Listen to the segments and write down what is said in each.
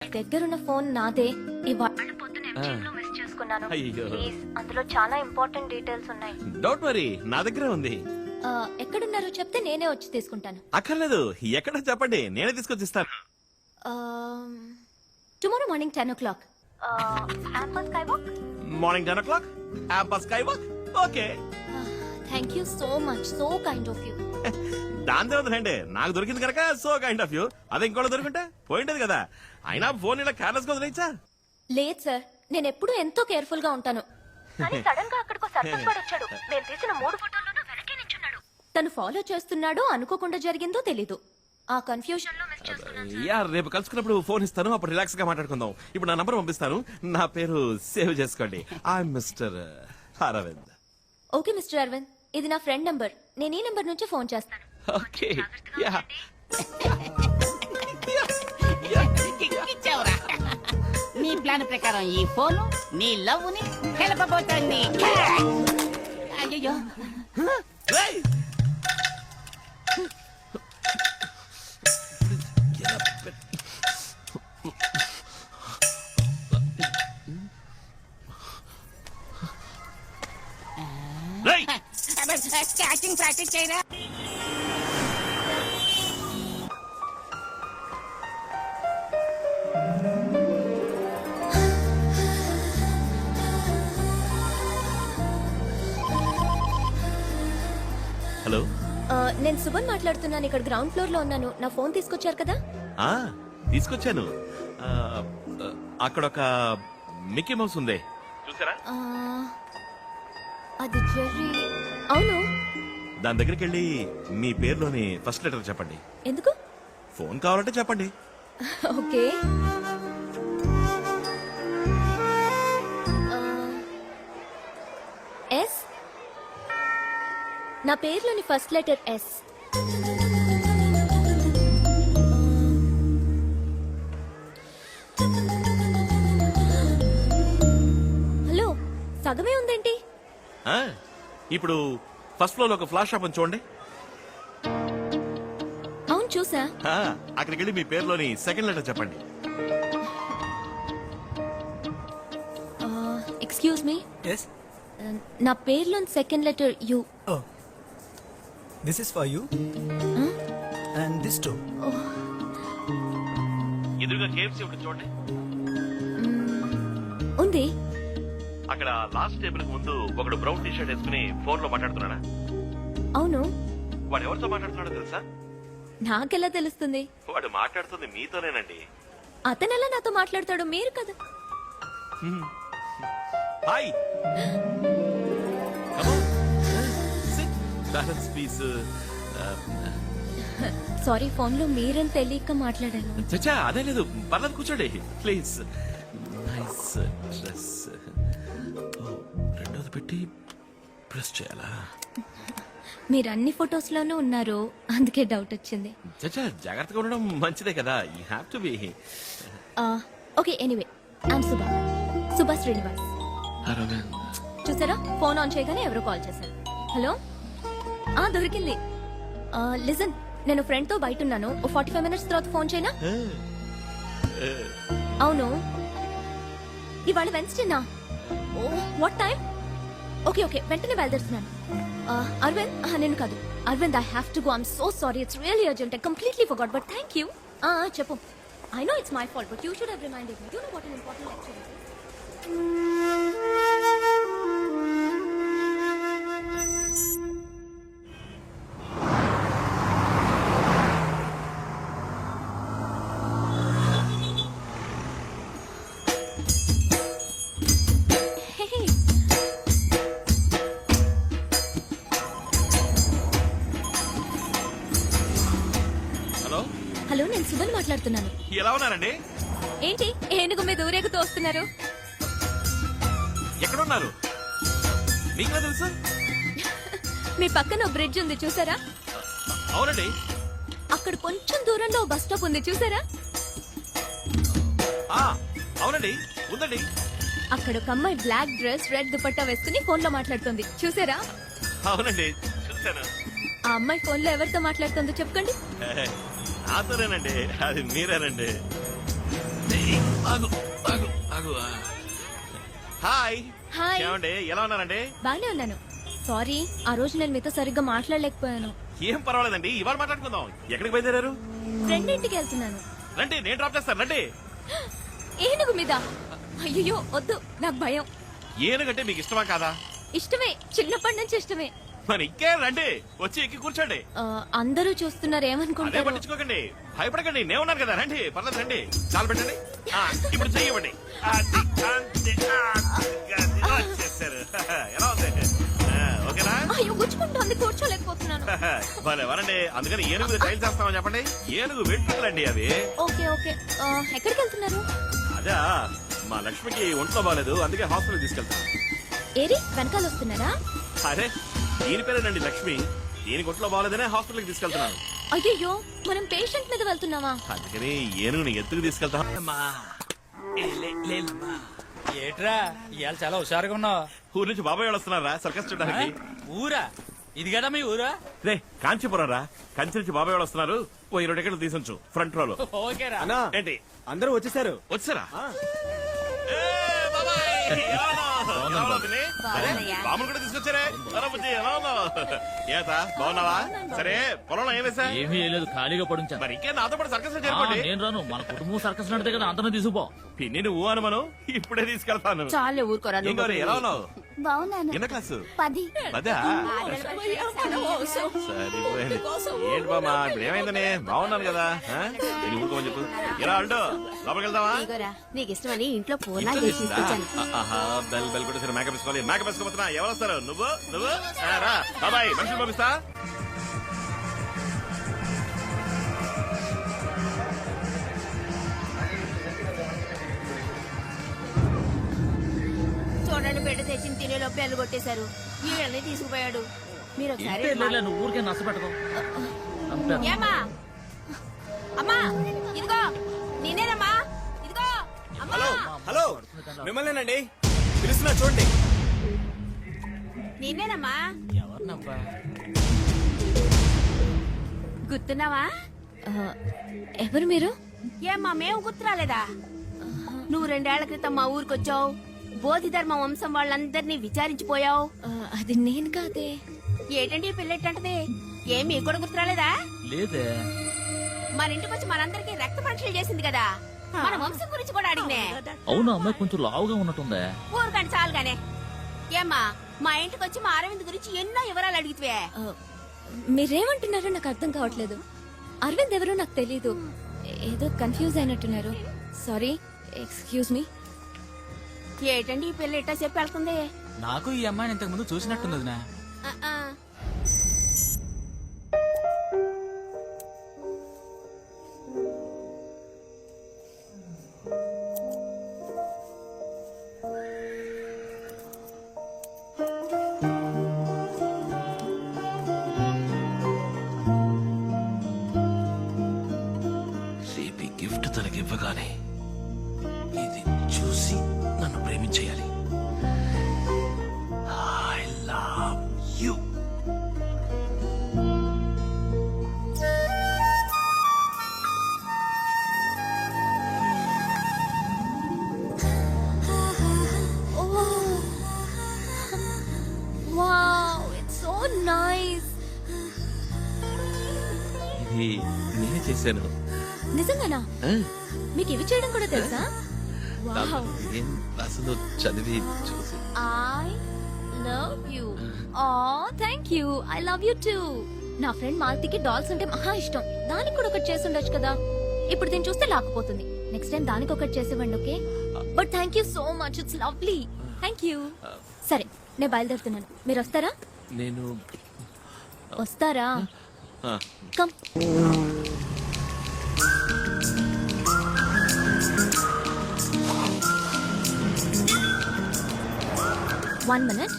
దగ్గరున్న ఫోన్ నాదే. ఇవాళ పొద్దున MGM లో మిస్ చేసుకున్నాను. అయ్యో. ప్లీజ్, అందులో చాలా ఇంపార్టెంట్ డీటెయిల్స్ ఉన్నాయి. డోంట్ వరీ, నా దగ్గరే ఉంది. ఎక్కడున్నారో చెప్తే నేనే వచ్చి తీసుకుంటాను. అక్కర్లేదు, ఎక్కడ చెప్పండి, నేనే తీసుకొచ్చిస్తాను. Tomorrow morning 10 o'clock. Amber Skywalk. Morning 10 o'clock, Amber Skywalk. Okay. Thank you so much, so kind of you. దాని తర్వాతండి నాకు దొరికింది కనుక సో కైండ్ ఆఫ్ యూ. అదే ఇంకోటి దొరికింటే పోయింటది కదా. అయినా ఫోన్ ఇలా కేర్లెస్ గా వదిలేచ్చా? లేదు సార్, నేను ఎప్పుడూ ఎంతో కేర్ఫుల్ గా ఉంటాను. కానీ సడన్ గా అక్కడికి సర్పంచ్ వాడు వచ్చాడు. నేను తీసిన 3 ఫోటోల్లోనూ వెనకే నించున్నాడు. తను ఫాలో చేస్తున్నాడో అనుకోకుండా జరిగిందో తెలీదు. ఆ కన్ఫ్యూజన్ లో మిస్ చేసుకున్నాను. యా, రేపు కలుసుకున్నప్పుడు ఫోన్ ఇస్తాను, అప్పుడు రిలాక్స్ గా మాట్లాడుకుందాం. ఇప్పుడు నా నంబర్ పంపిస్తాను, నా పేరు సేవ్ చేసుకోండి. I'm mister Aravind. Okay mister Aravind, ఇది నా ఫ్రెండ్ నంబర్. నేను ఈ నంబర్ నుంచి ఫోన్ చేస్తాను. ఓకే. యా. ఇచ్చావురా. నీ ప్లాన్ ప్రకారం ఈ ఫోన్ నీ లవ్ ని తెలపబోతోంది. అయ్యో, ఏయ్! రేయ్! స్టార్టింగ్ ప్రాక్టీస్ చేయరా. హలో. నేను సుభన్ మాట్లాడుతున్నాను. ఇక్కడ గ్రౌండ్ ఫ్లోర్ లో ఉన్నాను. నా ఫోన్ తీసుకొచ్చారు కదా? ఆ, తీసుకొచ్చాను. ఆ, అక్కడ ఒక మిక్కీ మౌస్ ఉంది, చూసారా? ఆ, అది జెర్రీ. అవును. దాని దగ్గరికి వెళ్ళి మీ పేరులోని ఫస్ట్ లెటర్ చెప్పండి. ఎందుకు? ఫోన్ కావాలంటే చెప్పండి. ఓకే. ఎస్. నా పేరులోని ఫస్ట్ లెటర్ ఎస్. హలో, సగమే ఉందేంటి? ఆ, ఇప్పుడు ఫస్ట్ ఫ్లోర్ లో ఒక ఫ్లాష్ షాప్ ఉంది, చూడండి. అవును, చూసా. ఆ, అక్కడికి వెళ్ళి మీ పేరులోని సెకండ్ లెటర్ చెప్పండి. Excuse me, Yes. నా పేరులోని second letter U. Oh. This is for you. And this too. ఎదురుగా KFC ఉంటుంది, చూడండి. ఉంది. అక్కడ లాస్ట్ టేబుల్ కి ముందు ఒకడు బ్రౌన్ టీ షర్ట్ వేసుకుని ఫోన్ లో మాట్లాడుతున్నాడా? అవును. వాడు ఎవరితో మాట్లాడుతున్నాడో తెలుసా? నాకెలా తెలుస్తుంది? వాడు మాట్లాడుతుంది మీతోనేనండి. అతనెలా నాతో మాట్లాడతాడు? మీరు కదా. Hi. Balance piece. Sorry, phone లో మీరని తెలియక మాట్లాడాను. చచ్చా, అదే లేదు, పర్లేదు, కూర్చోండి ప్లీజ్. Nice dress. రెండోది పెట్టి ప్రెస్ చేయాలా? మీరు అన్ని ఫొటోస్ లోనూ ఉన్నారు, అందుకే డౌట్ వచ్చింది. చచ్చా, జాగ్రత్తగా ఉండడం మంచిదే కదా. You have to be. Okay, anyway, I'm Subha Srinivas. Aravind. చూసారా, ఫోన్ ఆన్ చేయగానే ఎవరో కాల్ చేశారు. హలో. దొరికింది. లిజన్, నేను ఫ్రెండ్ తో బయట ఉన్నాను. 45 minutes తర్వాత ఫోన్ చేయనా? అవును. ఇవాళ వెన్స్డేనా? Oh, what time? Okay okay, వెంటనే బయలుదేరుతున్నాను. అరవింద్, నేను కాదు. Aravind, I have to go. I'm so sorry, it's really urgent. I completely forgot, but thank you. చెప్పు. I know it's my fault, but you should have reminded me. You know what an important lecture it is. Hey. Hello. Hello, నేను సుమన్ మాట్లాడుతున్నాను. ఎలా ఉన్నారండి? ఏంటి ఏనుగు మీద ఊరేగుతూ వస్తున్నారు? ఎక్కడున్నారు? మీకెలా తెలుసు? మీ పక్కన బ్రిడ్జ్ ఉంది, చూసారా? అవునండి. అక్కడ కొంచెం దూరంలో బస్ స్టాప్ ఉంది, చూసారా? అవునండి, ఉందండి. అక్కడ ఒక అమ్మాయి బ్లాక్ డ్రెస్, రెడ్ దుపట్టా వేసుకుని ఫోన్ లో మాట్లాడుతుంది, చూసారా? అవునండి, చూసాను. ఆ అమ్మాయి ఫోన్ లో ఎవరితో మాట్లాడుతుందో చెప్పండి. నాతోనేనండి, అది మీరేనండి. హాయ్ హాయ్ ఏమండి ఎలా ఉన్నారండి? బానే ఉన్నాను. సారీ, ఆ రోజు నేను మీతో సరిగ్గా మాట్లాడలేకపోయాను. ఏం పర్వాలేదండి, ఇవాళ మాట్లాడుకుందాం. ఎక్కడికి బయలుదేరారు? ఫ్రెండ్ ఇంటికి వెళ్తున్నాను. రండి, నేను డ్రాప్ చేస్తాను. రండి. ఏనుగు మీద? అయ్యో వద్దు, నాకు భయం. ఏనుగంటే మీకు ఇష్టమా కాదా? ఇష్టమే, చిన్నప్పటి నుంచి ఇష్టమే. మరి ఇంకే రండి, వచ్చి ఎక్కి కూర్చోండి. అందరూ చూస్తున్నారు, అదే ఏమనుకుంటారు? పట్టించుకోకండి, భయపడకండి, నేను ఉన్నాను కదా. రండి, పర్లేదు రండి. చాలు పెట్టండి. ఇప్పుడు చెయ్యవండి. వచ్చేసారు. ఎలా ఉంది? ఓకేనా? అయ్యో గుచ్చుకుంటోంది, కూర్చోలేకపోతున్నాను. భలే వరండి. అందుకని ఏనుగు ట్రైల్ చేస్తామని చెప్పండి. ఏనుగు వెంట్రుకలండి అవి. ఓకే ఓకే, ఎక్కడికి వెళ్తున్నారు? అదే మా లక్ష్మికి ఒంట్లో బాగాలేదు, అందుకే హాస్పిటల్ తీసుకెళ్తాను. ఏరి వెనకాల వస్తున్నారా? అరే దీని పేరేనండి లక్ష్మి. దీనికి ఒంట్లో బాగాలేదనే హాస్పిటల్కి తీసుకెళ్తున్నాను. అయ్యో, మనం పేషెంట్ మీద వెళ్తున్నావా? అందుకని ఏనుగుని ఎత్తుకు తీసుకెళ్తాం. ఏట్రా ఇవాళ చాలా హుషారుగా ఉన్నావు. ఊరు నుంచి బాబాయ్ వాళ్ళు వస్తున్నారా సర్కస్ చూడడానికి? ఊరా? ఇది కదా మీ ఊరా? రే కాంచీపురం రా. కంచి నుంచి బాబాయ్ వాళ్ళు వస్తున్నారు. ఓ 20 టికెట్లు తీసుంచు ఫ్రంట్ రోలో. ఓకేరా. ఏంటి అందరూ వచ్చేసారు. వచ్చారా? బాబులు కూడా తీసుకొచ్చారే. ఎలా బుజ్జి, ఎలా ఉన్నావు? ఏతా బాగున్నావా? సరే పొలంలో ఏం వేసా? ఏమీ లేదు, ఖాళీగా పడుంచా. మరి ఇంకే నాతో పాటు సర్కస్ చేరుకోండి. నేను రాను, మన కుటుంబం సర్కస్ నడితే కదా అందరం తీసుకుపో. పిన్ని నువ్వు అనుమను ఇప్పుడే తీసుకెళ్తాను. చాలే ఊరుకోరా ఏం గౌరీ, ఎలా ఉన్నావు? బాగున్నాను. ఎన్న క్లాసు? 10. పదా? సరిపోయింది. ఏంటి బామా ఇప్పుడు ఏమైందని? బాగున్నాను కదా. నేను ఊరుకోమని చెప్పు. ఎలా అంటూ లోపలికి వెళ్దామా? నీకు ఇష్టమని ఇంట్లో పూర్ణా ఇంట్లో చేసి చేసిందా? తీసుకొచ్చాను. ఆహా, బెల్ బెల్ కూడా సరే. మేకప్ వేసుకోవాలి. మేకప్ వేసుకోబోతున్నా. ఎవరు వస్తారు? నువ్వు నువ్వు రా బాబాయ్, మనుషులు పంపిస్తా. చూడండి, బిడ్డ తెచ్చిన తినేలో పెళ్లి కొట్టేశారు. వీళ్ళని తీసుకుపోయాడు. మీరు ఒకసారి ఇంతే నువ్వు ఊరికే నష్టపెట్టుకో. ఏమ్మా? అమ్మా ఇదిగో నేనేనమ్మా. ఇదిగో అమ్మా. హలో మిమ్మల్నేనండి పిలుస్తున్నా చూడండి. నేనేనమ్మా. ఎవరినబ్బా? గుర్తున్నావా? ఎవరు మీరు? ఏమ్మా మేము గుర్తురాలేదా? నువ్వు 2 ఏళ్ల క్రితం మా ఊరికొచ్చావు. బోధిధర్మ వంశం వాళ్ళందరినీ విచారించిపోయావు. అది నేను కాదే. ఏంటంటే ఈ పిల్లెట్టంటది? ఏం మీకు కూడా గుర్తురాలేదా? లేదే. మన ఇంటికి వచ్చి మనందరికీ రక్త పరీక్షలు చేసింది కదా. మన వంశం గురించి కూడా అడిగినే. అవును, అమ్మాయి కొంచెం లావుగా ఉన్నట్టుందే. ఊరుకండి చాలుగానే. ఏమ్మా మా ఇంటికి వచ్చి మా అరవింద్ గురించి ఎన్నో వివరాలు అడిగితే మీరేమంటున్నారో నాకు అర్థం కావట్లేదు. అరవింద్ ఎవరో నాకు తెలీదు. ఏదో కన్ఫ్యూజ్ అయినట్టున్నారు. Sorry, excuse me. ఏంటండి ఈ పిల్ల ఇట్టా చెప్పి వెళ్తుంది? నాకు ఈ అమ్మాయిని ఇంతకు ముందు చూసినట్టుంది వదినా. ఆ, ఆ. రేపు ఈ గిఫ్ట్ తనకి ఇవ్వగానే ఇది చూసి నన్ను ప్రేమించేయాలి. I love you. Wow, it's so nice. ఇది నేనే చేశాను. నిజంగానా? మీకు ఇవి చేయడం కూడా తెలుసా? వావ్, ఏం అసలు చదివి చూసి I love you. Oh thank you. I love you too. నా ఫ్రెండ్ మాలతికి డాల్స్ అంటే మహా ఇష్టం. దానికి కూడా ఒకటి చేసి ఉండొచ్చు కదా. ఇప్పుడు దీన్ని చూస్తే లాక్కుపోతుంది. నెక్స్ట్ టైం దానికి ఒకటి చేసేవ్వండి, okay? But thank you so much, it's lovely. Thank you. సరే, నేను బయలుదేరుతున్నాను. మీరు వస్తారా? నేను వస్తారా? ఆ, కమ్. One minute.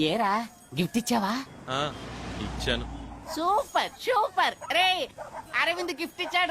ఏరా గిఫ్ట్ ఇచ్చావా? ఇచ్చాను. Super super. రే అరవింద్ గిఫ్ట్ ఇచ్చాడు.